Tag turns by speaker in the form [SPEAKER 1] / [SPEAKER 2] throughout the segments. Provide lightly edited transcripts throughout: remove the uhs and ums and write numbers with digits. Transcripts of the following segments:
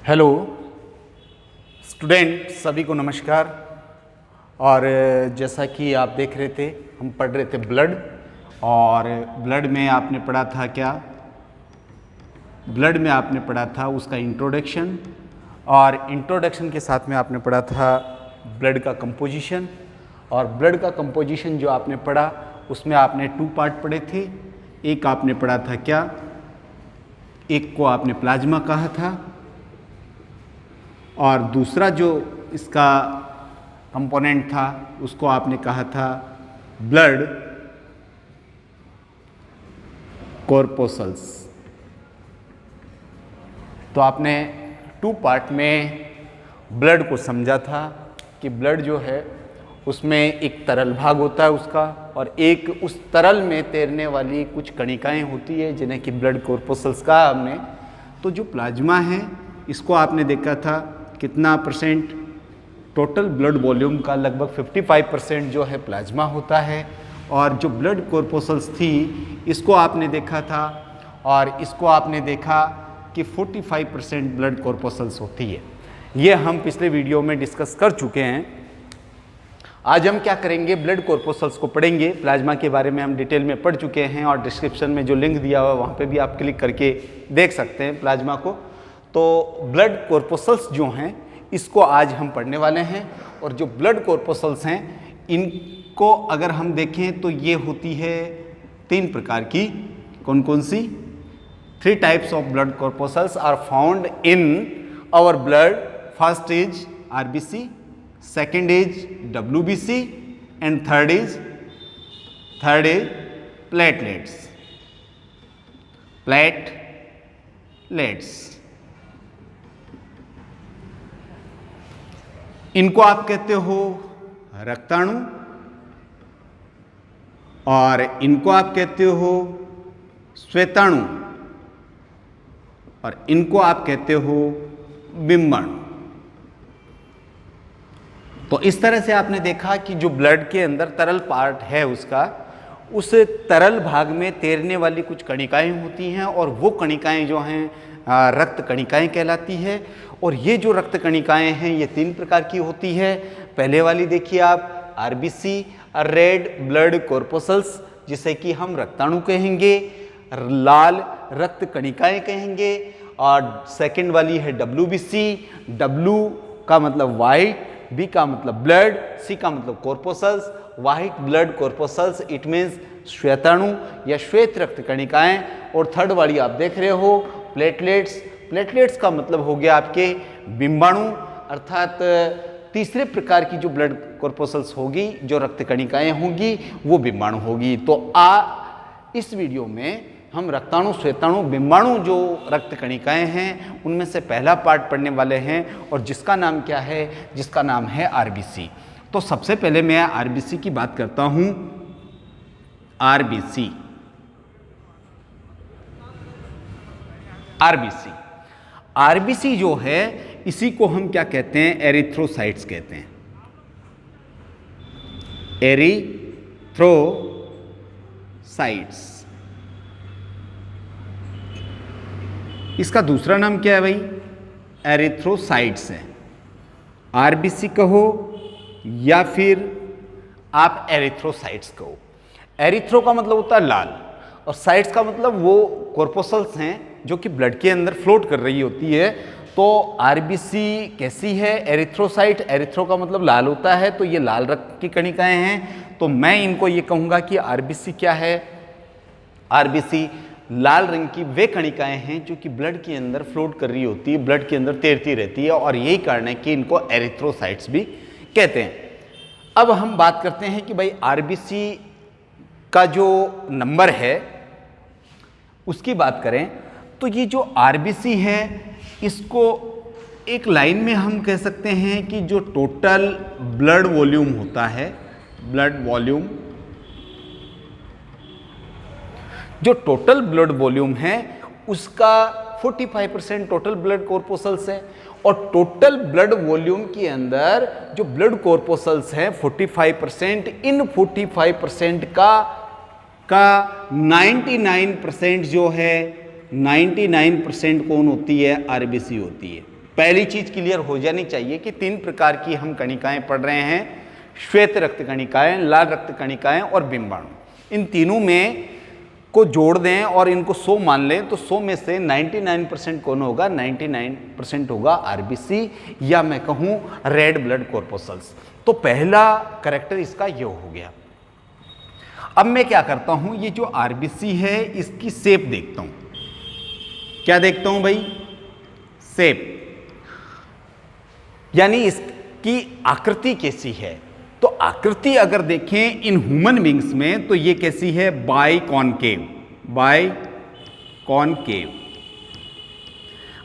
[SPEAKER 1] Hello student, सभी को नमस्कार। और जैसा कि आप देख रहे थे, हम पढ़ रहे थे ब्लड। और ब्लड में आपने पढ़ा था क्या? ब्लड में आपने पढ़ा था उसका इंट्रोडक्शन, और इंट्रोडक्शन के साथ में आपने पढ़ा था ब्लड का कंपोजिशन। और ब्लड का कंपोजिशन जो आपने पढ़ा उसमें आपने 2 पार्ट पढ़े थे। एक आपने पढ़ा था क्या? एक को आपने प्लाज्मा कहा था, और दूसरा जो इसका कंपोनेंट था उसको आपने कहा था ब्लड कॉर्पोसल्स। तो आपने 2 पार्ट में ब्लड को समझा था कि ब्लड जो है उसमें एक तरल भाग होता है उसका, और एक उस तरल में तैरने वाली कुछ कणिकाएं होती है जिन्हें कि ब्लड कॉर्पोसल्स कहा हमने। तो जो प्लाज्मा है इसको आपने देखा था कितना परसेंट टोटल ब्लड वॉल्यूम का, लगभग 55% जो है प्लाज्मा होता है। और जो ब्लड कॉर्पोसल्स थी इसको आपने देखा था, और इसको आपने देखा कि 45% ब्लड कॉर्पोसल्स होती है। ये हम पिछले वीडियो में डिस्कस कर चुके हैं। आज हम क्या करेंगे, ब्लड कॉर्पोसल्स को पढ़ेंगे। प्लाज्मा के बारे में हम डिटेल में पढ़ चुके हैं, और डिस्क्रिप्शन में जो लिंक दिया हुआ है वहाँ पे भी आप क्लिक करके देख सकते हैं प्लाज्मा को। तो ब्लड कॉर्पोसल्स जो हैं इसको आज हम पढ़ने वाले हैं। और जो ब्लड कॉर्पोसल्स हैं इनको अगर हम देखें तो ये होती है 3 प्रकार की। कौन कौन सी? 3 types of blood corpuscles are found in our blood. First is RBC, second is WBC, and third is platelets. इनको आप कहते हो रक्ताणु, और इनको आप कहते हो श्वेताणु, और इनको आप कहते हो बिंबाणु। तो इस तरह से आपने देखा कि जो ब्लड के अंदर तरल पार्ट है उसका, उस तरल भाग में तैरने वाली कुछ कणिकाएं होती हैं, और वो कणिकाएं जो हैं रक्त कणिकाएं कहलाती है। और ये जो रक्त कणिकाएं हैं ये 3 प्रकार की होती है। पहले वाली देखिए आप, RBC, रेड ब्लड कॉर्पोसल्स, जिसे कि हम रक्ताणु कहेंगे, लाल रक्त कणिकाएं कहेंगे। और सेकंड वाली है WBC। W का मतलब वाइट, B का मतलब ब्लड, C का मतलब corpuscles. White blood corpuscles it means श्वेताणु या श्वेत रक्त कणिकाएं। और थर्ड वाली आप देख रहे हो प्लेटलेट्स। प्लेटलेट्स का मतलब हो गया आपके बिंबाणु, अर्थात तीसरे प्रकार की जो ब्लड कॉर्पोसल्स होगी, जो रक्त कणिकाएं होंगी, वो बिंबाणु होगी। तो इस वीडियो में हम रक्ताणु, श्वेताणु, बिंबाणु जो रक्त कणिकाएं हैं उनमें से पहला पार्ट पढ़ने वाले हैं, और जिसका नाम क्या है? जिसका नाम है RBC। तो सबसे पहले मैं RBC की बात करता हूं। RBC जो है इसी को हम क्या कहते हैं? एरिथ्रोसाइट्स कहते हैं। एरिथ्रोसाइट्स। इसका दूसरा नाम क्या है भाई? एरिथ्रोसाइट्स है। RBC कहो या फिर आप एरिथ्रोसाइट्स कहो। एरिथ्रो का मतलब होता है लाल, और साइट्स का मतलब वो कॉर्पोसल्स हैं जो कि ब्लड के अंदर फ्लोट कर रही होती है। तो RBC कैसी है? एरिथ्रोसाइट। एरिथ्रो का मतलब लाल होता है, तो ये लाल रक्त की कणिकाएं हैं। तो मैं इनको ये कहूँगा कि RBC क्या है? RBC लाल रंग की वे कणिकाएं हैं जो कि ब्लड के अंदर फ्लोट कर रही होती है, ब्लड के अंदर तैरती रहती है, और यही कारण है कि इनको एरिथ्रोसाइट्स भी कहते हैं। अब हम बात करते हैं कि भाई RBC का जो नंबर है उसकी बात करें तो ये जो RBC है इसको एक लाइन में हम कह सकते हैं कि जो टोटल ब्लड वॉल्यूम होता है, ब्लड वॉल्यूम, जो टोटल ब्लड वॉल्यूम है उसका 45% टोटल ब्लड कॉर्पोसल्स है। और टोटल ब्लड वॉल्यूम के अंदर जो ब्लड कॉर्पोसल्स हैं 45%, इन 45% का 99% जो है 99% कौन होती है? RBC होती है। पहली चीज क्लियर हो जानी चाहिए कि 3 प्रकार की हम कणिकाएं पढ़ रहे हैं, श्वेत रक्त कणिकाएं, लाल रक्त कणिकाएं और बिंबाणु। इन तीनों में को जोड़ दें और इनको 100 मान लें तो 100 में से 99% कौन होगा? 99% होगा आरबीसी, या मैं कहूं रेड ब्लड कॉर्पोसल्स। तो पहला करेक्टर इसका ये हो गया। अब मैं क्या करता हूं, ये जो आरबीसी है इसकी शेप देखता हूं। क्या देखता हूं भाई? शेप, यानी इसकी आकृति कैसी है। तो आकृति अगर देखें इन ह्यूमन बींग्स में तो ये कैसी है? By concave. By concave,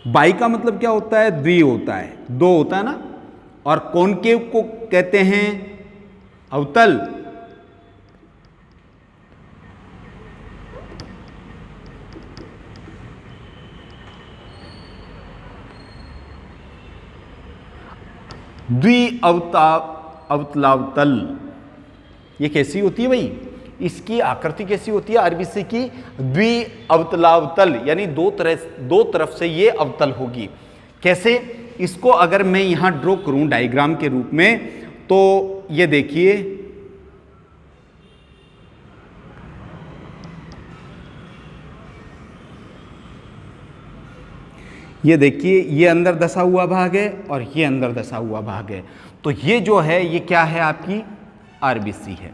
[SPEAKER 1] by का मतलब क्या होता है? द्वि होता है, दो होता है ना। और कॉनकेव को कहते हैं अवतल। अवतलावतल, ये कैसी होती है भाई? इसकी आकृति कैसी होती है आरबीसी की? द्वि अवतलावतल, यानी दो तरफ से ये अवतल होगी। कैसे? इसको अगर मैं यहां ड्रॉ करूं डायग्राम के रूप में, तो ये देखिए, ये देखिए, ये अंदर धसा हुआ भाग है और ये अंदर धसा हुआ भाग है। तो ये जो है ये क्या है? आपकी आरबीसी है।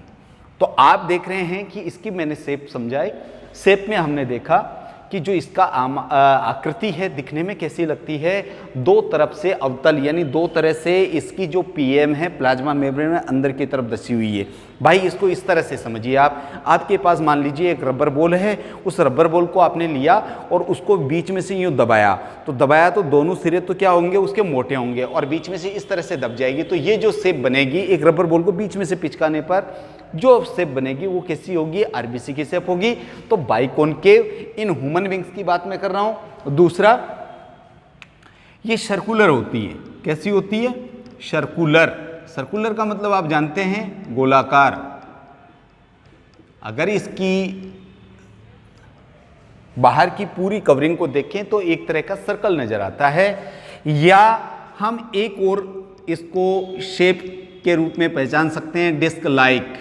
[SPEAKER 1] तो आप देख रहे हैं कि इसकी मैंने शेप समझाई। शेप में हमने देखा कि जो इसका आकृति है दिखने में कैसी लगती है? दो तरफ से अवतल, यानी दो तरह से इसकी जो पीएम है प्लाज्मा मेम्ब्रेन में अंदर की तरफ धसी हुई है। भाई इसको इस तरह से समझिए आप, आपके पास मान लीजिए एक रबर बॉल है, उस रबर बॉल को आपने लिया और उसको बीच में से यूँ दबाया, तो दोनों सिरे तो क्या होंगे? उसके मोटे होंगे और बीच में से इस तरह से दब जाएगी। तो ये जो शेप बनेगी एक रबर बॉल को बीच में से पिचकाने पर जो शेप बनेगी वो कैसी होगी? आरबीसी की शेप होगी। तो बाइकॉनकेव इन ह्यूमन विंग्स की बात मैं कर रहा हूं। दूसरा, ये सर्कुलर होती है। कैसी होती है? सर्कुलर। सर्कुलर का मतलब आप जानते हैं गोलाकार। अगर इसकी बाहर की पूरी कवरिंग को देखें तो एक तरह का सर्कल नजर आता है, या हम एक और इसको शेप के रूप में पहचान सकते हैं, डिस्क लाइक।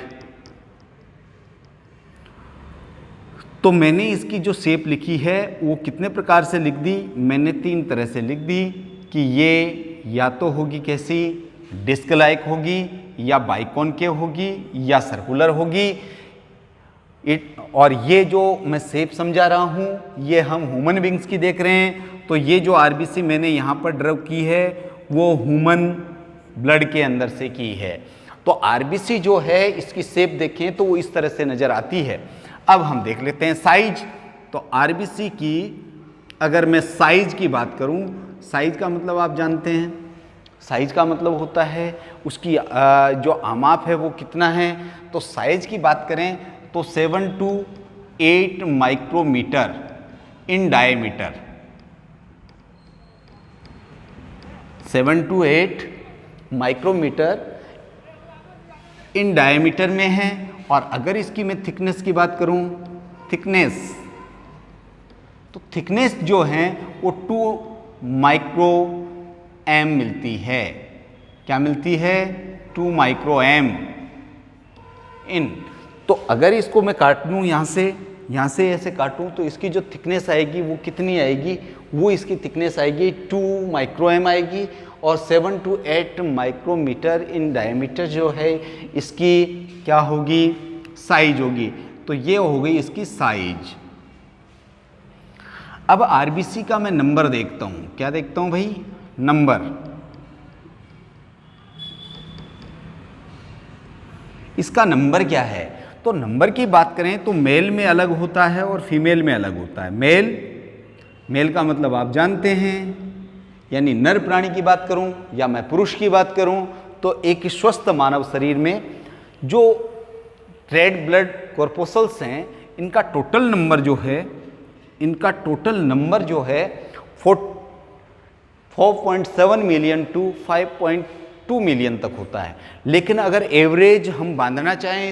[SPEAKER 1] तो मैंने इसकी जो शेप लिखी है वो कितने प्रकार से लिख दी? मैंने 3 तरह से लिख दी कि ये या तो होगी कैसी? डिस्क लाइक होगी, या बाइकॉनकेव होगी, या सर्कुलर होगी। और ये जो मैं शेप समझा रहा हूँ ये हम ह्यूमन बींग्स की देख रहे हैं। तो ये जो आरबीसी मैंने यहाँ पर ड्रॉ की है वो ह्यूमन ब्लड के अंदर से की है। तो आरबीसी जो है इसकी शेप देखें तो वो इस तरह से नज़र आती है। अब हम देख लेते हैं साइज। तो आरबीसी की अगर मैं साइज की बात करूं, साइज का मतलब आप जानते हैं, साइज का मतलब होता है उसकी जो आमाप है वो कितना है। तो साइज की बात करें तो 7 to 8 माइक्रोमीटर इन डायमीटर, 7 to 8 माइक्रोमीटर इन डायमीटर में है। और अगर इसकी मैं थिकनेस की बात करूं, थिकनेस, तो थिकनेस जो है वो 2 माइक्रो एम मिलती है। क्या मिलती है? 2 माइक्रो एम इन। तो अगर इसको मैं काट लूँ यहाँ से ऐसे काटूँ तो इसकी जो थिकनेस आएगी वो कितनी आएगी? वो इसकी थिकनेस आएगी 2 माइक्रो एम आएगी। और 7 to 8 माइक्रोमीटर इन डायमीटर जो है इसकी क्या होगी? साइज होगी। तो ये हो गई इसकी साइज। अब आरबीसी का मैं नंबर देखता हूं। क्या देखता हूं भाई? नंबर। इसका नंबर क्या है? तो नंबर की बात करें तो मेल में अलग होता है और फीमेल में अलग होता है। मेल का मतलब आप जानते हैं, यानी नर प्राणी की बात करूं या मैं पुरुष की बात करूं तो एक स्वस्थ मानव शरीर में जो रेड ब्लड कॉर्पोसल्स हैं इनका टोटल नंबर जो है 4.7 मिलियन टू 5.2 मिलियन तक होता है। लेकिन अगर एवरेज हम बांधना चाहें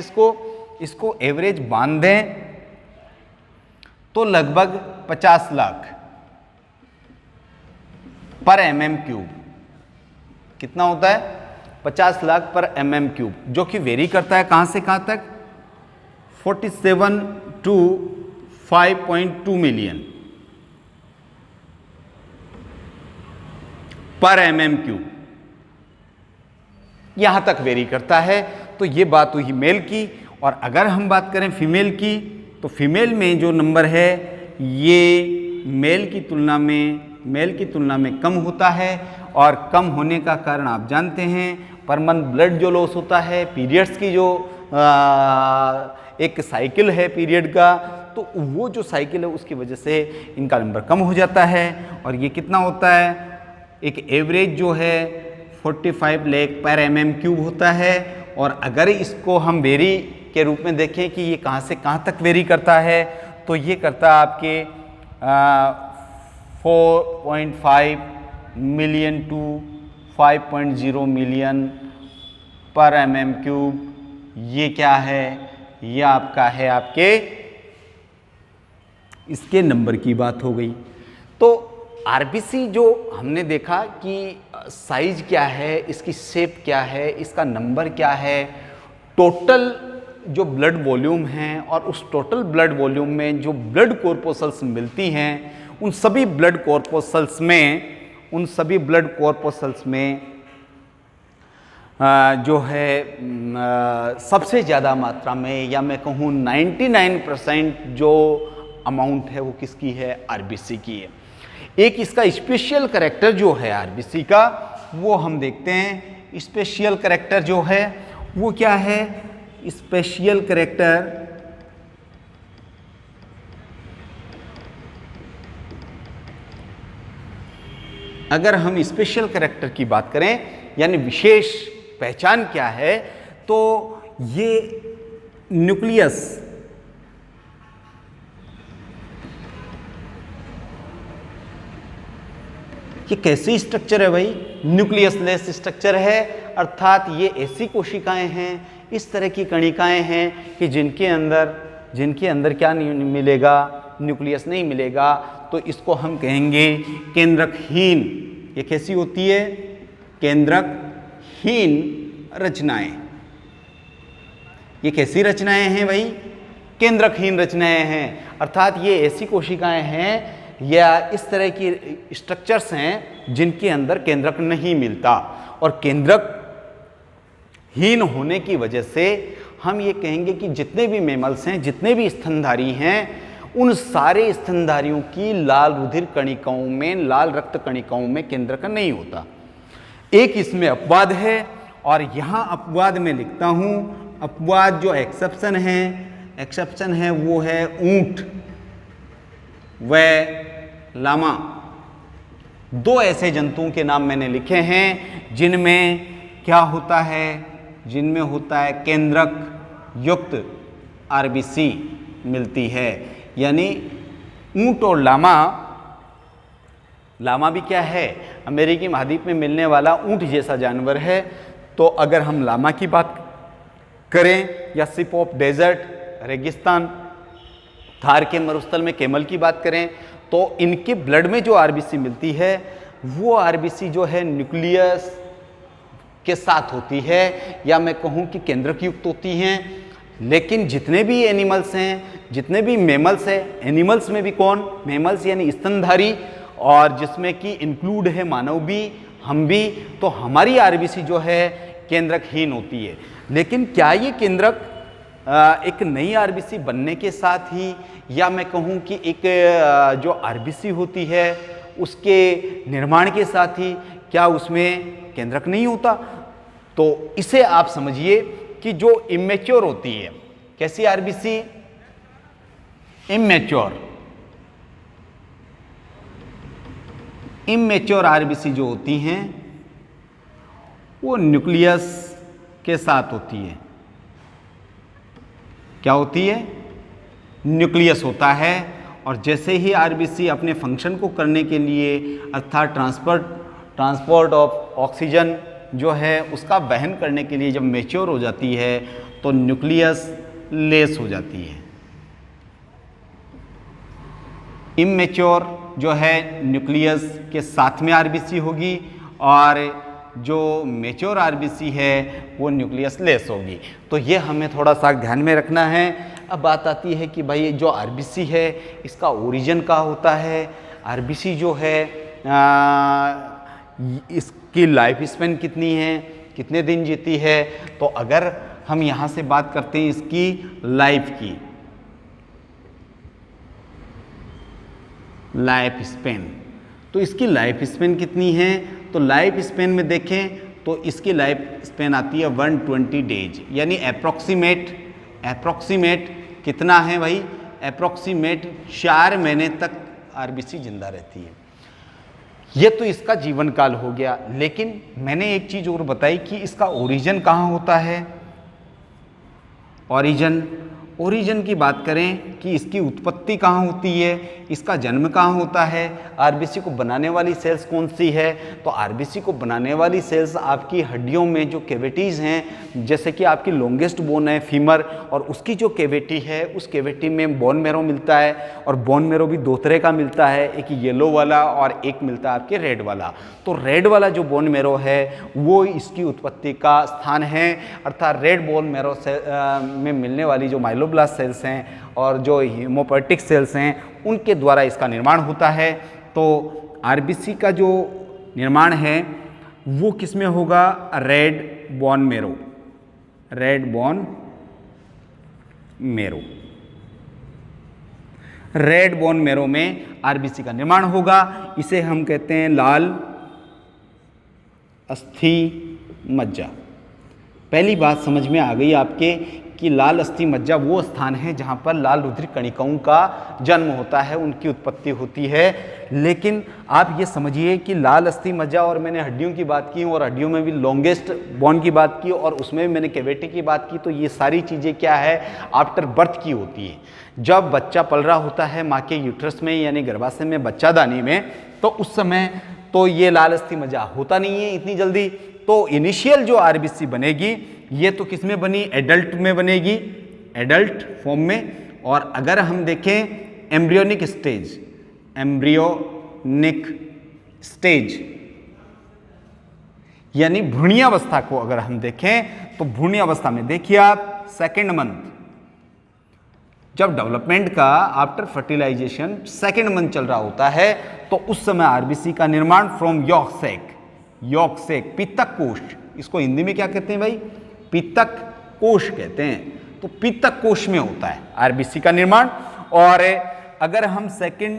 [SPEAKER 1] इसको एवरेज बांध दें तो लगभग 50 लाख पर mm क्यूब। कितना होता है? 50 लाख पर mm क्यूब, जो कि वेरी करता है कहाँ से कहाँ तक? 47 टू 5.2 मिलियन पर mm क्यूब, यहां तक वेरी करता है। तो ये बात हुई मेल की। और अगर हम बात करें फीमेल की, तो फीमेल में जो नंबर है ये मेल की तुलना में कम होता है। और कम होने का कारण आप जानते हैं, पर मंथ ब्लड जो लॉस होता है, पीरियड्स की जो एक साइकिल है पीरियड का, तो वो जो साइकिल है उसकी वजह से इनका नंबर कम हो जाता है। और ये कितना होता है? एक एवरेज जो है 45 लाख पर mm क्यूब होता है। और अगर इसको हम वेरी के रूप में देखें कि ये कहाँ से कहाँ तक वेरी करता है, तो ये करता है आपके 4.5 मिलियन टू 5.0 मिलियन पर mm क्यूब। ये क्या है? ये आपका है आपके इसके नंबर की बात हो गई। तो आरबीसी जो हमने देखा कि साइज क्या है, इसकी शेप क्या है, इसका नंबर क्या है, टोटल जो ब्लड वॉल्यूम है, और उस टोटल ब्लड वॉल्यूम में जो ब्लड कॉर्पोसल्स मिलती हैं, उन सभी ब्लड कॉर्पोसल्स में जो है सबसे ज़्यादा मात्रा में, या मैं कहूँ 99% जो अमाउंट है वो किसकी है? आरबीसी की है। एक इसका स्पेशल करैक्टर जो है आरबीसी का, वो हम देखते हैं। स्पेशल करैक्टर जो है वो क्या है? स्पेशल करैक्टर अगर हम स्पेशल करैक्टर की बात करें, यानी विशेष पहचान क्या है, तो ये न्यूक्लियस ये कैसी स्ट्रक्चर है भाई? न्यूक्लियसलेस स्ट्रक्चर है। अर्थात ये ऐसी कोशिकाएं हैं, इस तरह की कणिकाएं हैं कि जिनके अंदर क्या नहीं मिलेगा? न्यूक्लियस नहीं मिलेगा। तो इसको हम कहेंगे केंद्रकहीन। ये कैसी होती है? केंद्रकहीन रचनाएं। ये कैसी रचनाएं हैं भाई? केंद्रकहीन रचनाएं हैं। अर्थात ये ऐसी कोशिकाएं हैं या इस तरह की स्ट्रक्चर्स हैं जिनके अंदर केंद्रक नहीं मिलता। और केंद्रकहीन होने की वजह से हम ये कहेंगे कि जितने भी मैमल्स हैं, जितने भी स्तनधारी हैं, उन सारे स्तनधारियों की लाल रुधिर कणिकाओं में, लाल रक्त कणिकाओं में केंद्रक नहीं होता। एक इसमें अपवाद है, और यहाँ अपवाद में लिखता हूँ। अपवाद जो एक्सेप्शन है वो है ऊंट व लामा। दो ऐसे जंतुओं के नाम मैंने लिखे हैं जिनमें क्या होता है? जिनमें होता है केंद्रक युक्त आरबीसी मिलती है। यानी ऊंट और लामा भी क्या है? अमेरिकी महाद्वीप में मिलने वाला ऊंट जैसा जानवर है। तो अगर हम लामा की बात करें, या शिप ऑफ डेजर्ट, रेगिस्तान, थार के मरुस्थल में कैमल की बात करें, तो इनके ब्लड में जो आरबीसी मिलती है, वो आरबीसी जो है न्यूक्लियस के साथ होती है, या मैं कहूँ कि केंद्रक युक्त होती हैं। लेकिन जितने भी एनिमल्स हैं, जितने भी मैमल्स हैं, एनिमल्स में भी कौन? मैमल्स यानी स्तनधारी, और जिसमें कि इंक्लूड है मानव भी, हम भी, तो हमारी आरबीसी जो है केंद्रकहीन होती है। लेकिन क्या ये केंद्रक एक नई आरबीसी बनने के साथ ही, या मैं कहूँ कि एक जो आरबीसी होती है उसके निर्माण के साथ ही, क्या उसमें केंद्रक नहीं होता? तो इसे आप समझिए कि जो इमेच्योर होती है, कैसी आरबीसी? इमेच्योर आरबीसी जो होती हैं वो न्यूक्लियस के साथ होती है। क्या होती है? न्यूक्लियस होता है। और जैसे ही आरबीसी अपने फंक्शन को करने के लिए, अर्थात ट्रांसपोर्ट ऑफ ऑक्सीजन जो है उसका वहन करने के लिए जब मैच्योर हो जाती है, तो न्यूक्लियस लेस हो जाती है। इमेच्योर जो है न्यूक्लियस के साथ में आरबीसी होगी, और जो मेच्योर आरबीसी है वो न्यूक्लियस लेस होगी। तो ये हमें थोड़ा सा ध्यान में रखना है। अब बात आती है कि भाई जो आरबीसी है इसका ओरिजिन कहाँ होता है, आरबीसी जो है इसकी लाइफ स्पेन कितनी है, कितने दिन जीती है। तो अगर हम यहाँ से बात करते हैं इसकी लाइफ की, लाइफ स्पेन, तो इसकी लाइफ स्पेन कितनी है, तो लाइफ स्पेन में देखें तो इसकी लाइफ स्पेन आती है 120 डेज, यानी अप्रोक्सीमेट कितना है भाई, अप्रोक्सीमेट 4 महीने तक आरबीसी जिंदा रहती है। ये तो इसका जीवन काल हो गया। लेकिन मैंने एक चीज और बताई कि इसका ओरिजिन कहाँ होता है। ओरिजिन की बात करें कि इसकी उत्पत्ति कहाँ होती है, इसका जन्म कहाँ होता है, आरबीसी को बनाने वाली सेल्स कौन सी है। तो आरबीसी को बनाने वाली सेल्स आपकी हड्डियों में जो कैविटीज़ हैं, जैसे कि आपकी लॉन्गेस्ट बोन है फीमर, और उसकी जो कैविटी है उस कैविटी में बोन मैरो मिलता है, और बोन मैरो भी 2 तरह का मिलता है, एक येलो वाला और एक मिलता है आपके रेड वाला। तो रेड वाला जो बोन मैरो है वो इसकी उत्पत्ति का स्थान है, अर्थात रेड बोन मैरो में मिलने वाली जो माइलोब्लास्ट सेल्स हैं और जो हीमोपोएटिक सेल्स हैं उनके द्वारा इसका निर्माण होता है। तो आरबीसी का जो निर्माण है वो किस में होगा, red bone marrow, red bone marrow में आरबीसी का निर्माण होगा। इसे हम कहते हैं लाल अस्थि मज्जा। पहली बात समझ में आ गई आपके कि लाल अस्थि मज्जा वो स्थान है जहाँ पर लाल रुधिर कणिकाओं का जन्म होता है, उनकी उत्पत्ति होती है। लेकिन आप ये समझिए कि लाल अस्थि मज्जा, और मैंने हड्डियों की बात की और हड्डियों में भी लॉन्गेस्ट बोन की बात की और उसमें भी मैंने कैविटी की बात की, तो ये सारी चीज़ें क्या है, आफ्टर बर्थ की होती है। जब बच्चा पल रहा होता है माँ के यूट्रस में यानी गर्भाशय में, बच्चादानी में, तो उस समय तो ये लाल अस्थि मज्जा होता नहीं है इतनी जल्दी। तो इनिशियल जो आरबीसी बनेगी ये तो किस में बनी, एडल्ट में बनेगी, एडल्ट फॉर्म में। और अगर हम देखें एम्ब्रियोनिक स्टेज यानी भ्रूणीयावस्था को अगर हम देखें तो भ्रूणीयावस्था में देखिए आप 2nd मंथ, जब डेवलपमेंट का आफ्टर फर्टिलाइजेशन 2nd मंथ चल रहा होता है, तो उस समय आरबीसी का निर्माण फ्रॉम यॉक सैक पित्तक कोश, इसको हिंदी में क्या कहते हैं भाई, पित्तक कोश कहते हैं। तो पित्तक कोश में होता है आरबीसी का निर्माण। और अगर हम 2nd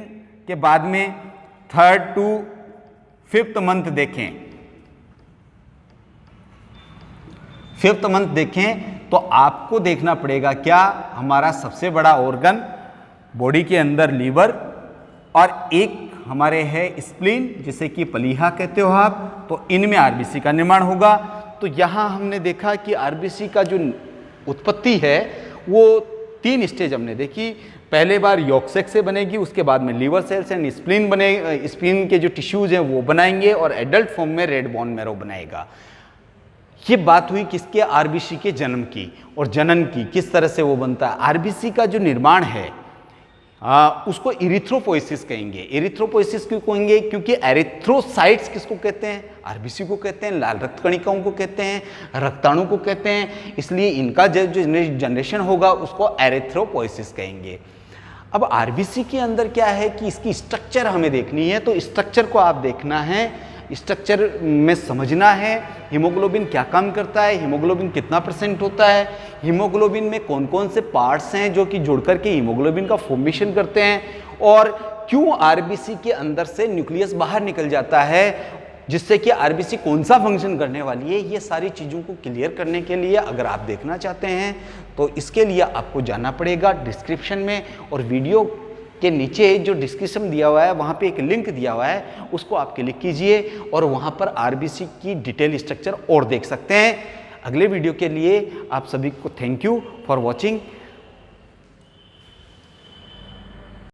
[SPEAKER 1] के बाद में 3rd to 5th मंथ देखें, 5th मंथ देखें तो आपको देखना पड़ेगा क्या, हमारा सबसे बड़ा ऑर्गन बॉडी के अंदर लीवर, और एक हमारे है स्प्लीन जिसे कि पलीहा कहते हो आप। तो इनमें आरबीसी का निर्माण होगा। तो यहाँ हमने देखा कि आरबीसी का जो उत्पत्ति है वो 3 स्टेज हमने देखी। पहले बार यॉक सैक से बनेगी, उसके बाद में लीवर सेल्स एंड स्प्लीन बने, स्प्लीन के जो टिश्यूज हैं वो बनाएंगे, और एडल्ट फॉर्म में रेड बोन मैरो बनाएगा। ये बात हुई किसके, आरबीसी के जन्म की और जनन की, किस तरह से वो बनता है। आरबीसी का जो निर्माण है उसको इरिथ्रोपोइसिस कहेंगे। इरिथ्रोपोइसिस क्यों कहेंगे, क्योंकि एरिथ्रोसाइट्स किसको कहते हैं, आरबीसी को कहते हैं, लाल रक्त कणिकाओं को कहते हैं, रक्ताणु को कहते हैं। इसलिए इनका जो जनरेशन होगा उसको एरिथ्रोपोइसिस कहेंगे। अब आरबीसी के अंदर क्या है कि इसकी स्ट्रक्चर हमें देखनी है, तो स्ट्रक्चर को आप देखना है, स्ट्रक्चर में समझना है हीमोग्लोबिन क्या काम करता है, हीमोग्लोबिन कितना % होता है, हीमोग्लोबिन में कौन कौन से पार्ट्स हैं जो कि जुड़कर के हीमोग्लोबिन का फॉर्मेशन करते हैं, और क्यों आरबीसी के अंदर से न्यूक्लियस बाहर निकल जाता है, जिससे कि आरबीसी कौन सा फंक्शन करने वाली है। ये सारी चीज़ों को क्लियर करने के लिए अगर आप देखना चाहते हैं तो इसके लिए आपको जाना पड़ेगा डिस्क्रिप्शन में, और वीडियो के नीचे जो डिस्क्रिप्शन दिया हुआ है वहाँ पे एक लिंक दिया हुआ है, उसको आप क्लिक कीजिए और वहाँ पर आरबीसी की डिटेल स्ट्रक्चर और देख सकते हैं। अगले वीडियो के लिए आप सभी को थैंक यू फॉर वॉचिंग।